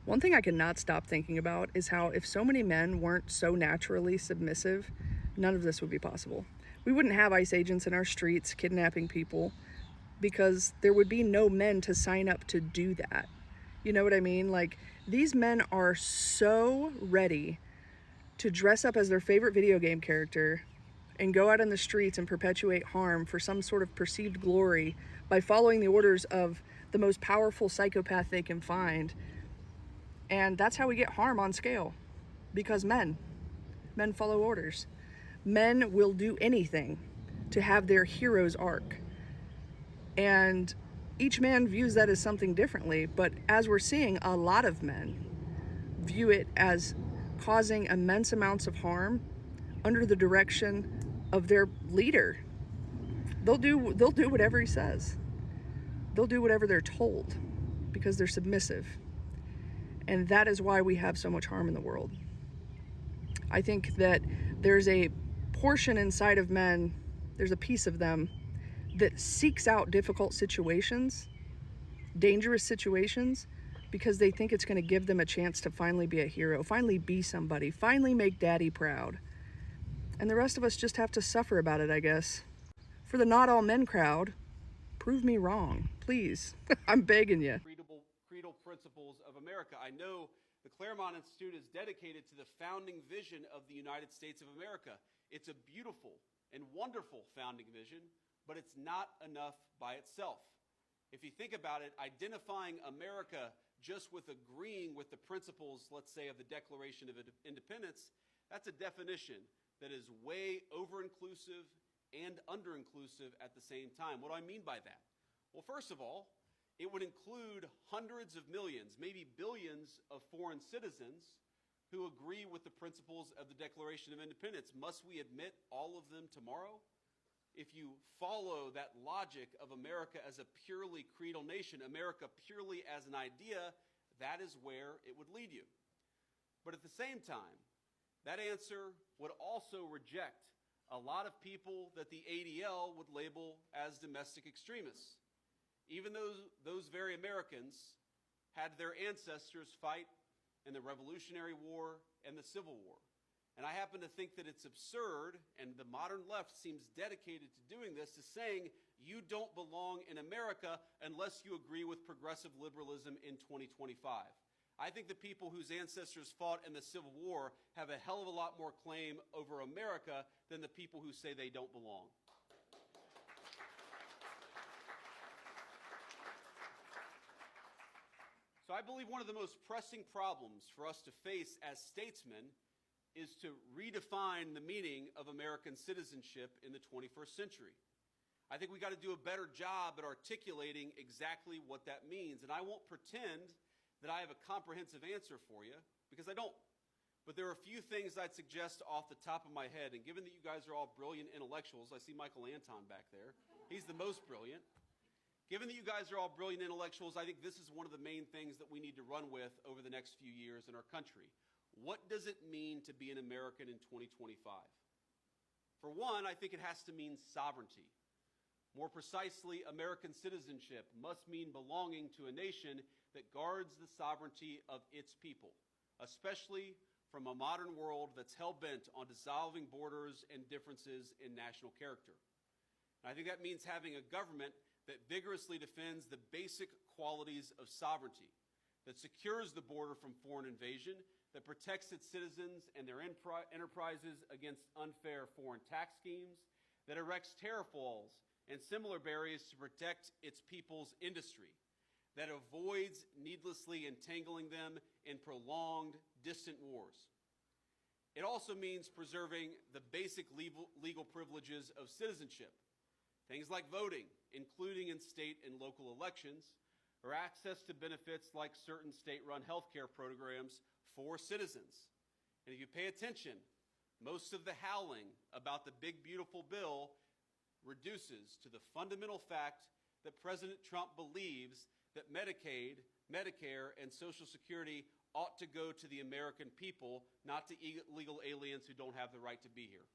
One thing I cannot stop thinking about is how if so many men weren't so naturally submissive, none of this would be possible. We wouldn't have ICE agents in our streets kidnapping people because there would be no men to sign up to do that. You know what I mean? Like, these men are so ready to dress up as their favorite video game character and go out in the streets and perpetuate harm for some sort of perceived glory by following the orders of the most powerful psychopath they can find. And that's how we get harm on scale. Because men follow orders. Men will do anything to have their hero's arc. And each man views that as something differently. But as we're seeing, a lot of men view it as causing immense amounts of harm under the direction of their leader. They'll do whatever he says. They'll do whatever they're told because they're submissive. And that is why we have so much harm in the world. I think that there's a portion inside of men, there's a piece of them that seeks out difficult situations, dangerous situations, because they think it's going to give them a chance to finally be a hero, finally be somebody, finally make daddy proud. And the rest of us just have to suffer about it, I guess. For the not all men crowd, prove me wrong, please. I'm begging you. Creedal principles of America. I know the Claremont Institute is dedicated to the founding vision of the United States of America. It's a beautiful and wonderful founding vision, but it's not enough by itself. If you think about it, identifying America just with agreeing with the principles, let's say, of the Declaration of Independence, that's a definition that is way over-inclusive and under-inclusive at the same time. What do I mean by that? Well, first of all, it would include hundreds of millions, maybe billions of foreign citizens who agree with the principles of the Declaration of Independence. Must we admit all of them tomorrow? If you follow that logic of America as a purely creedal nation, America purely as an idea, that is where it would lead you. But at the same time, that answer would also reject a lot of people that the ADL would label as domestic extremists. Even though those very Americans had their ancestors fight in the Revolutionary War and the Civil War. And I happen to think that it's absurd, and the modern left seems dedicated to doing this, to saying you don't belong in America unless you agree with progressive liberalism in 2025. I think the people whose ancestors fought in the Civil War have a hell of a lot more claim over America than the people who say they don't belong. So I believe one of the most pressing problems for us to face as statesmen is to redefine the meaning of American citizenship in the 21st century. I think we got to do a better job at articulating exactly what that means. And I won't pretend that I have a comprehensive answer for you, because I don't. But there are a few things I'd suggest off the top of my head. And given that you guys are all brilliant intellectuals, I see Michael Anton back there. He's the most brilliant. Given that you guys are all brilliant intellectuals, I think this is one of the main things that we need to run with over the next few years in our country. What does it mean to be an American in 2025? For one, I think it has to mean sovereignty. More precisely, American citizenship must mean belonging to a nation that guards the sovereignty of its people, especially from a modern world that's hell-bent on dissolving borders and differences in national character. And I think that means having a government that vigorously defends the basic qualities of sovereignty, that secures the border from foreign invasion, that protects its citizens and their enterprises against unfair foreign tax schemes, that erects tariff walls and similar barriers to protect its people's industry, that avoids needlessly entangling them in prolonged, distant wars. It also means preserving the basic legal privileges of citizenship, things like voting, including in state and local elections, or access to benefits like certain state-run health care programs for citizens. And if you pay attention, most of the howling about the big, beautiful bill reduces to the fundamental fact that President Trump believes that Medicaid, Medicare, and Social Security ought to go to the American people, not to illegal aliens who don't have the right to be here.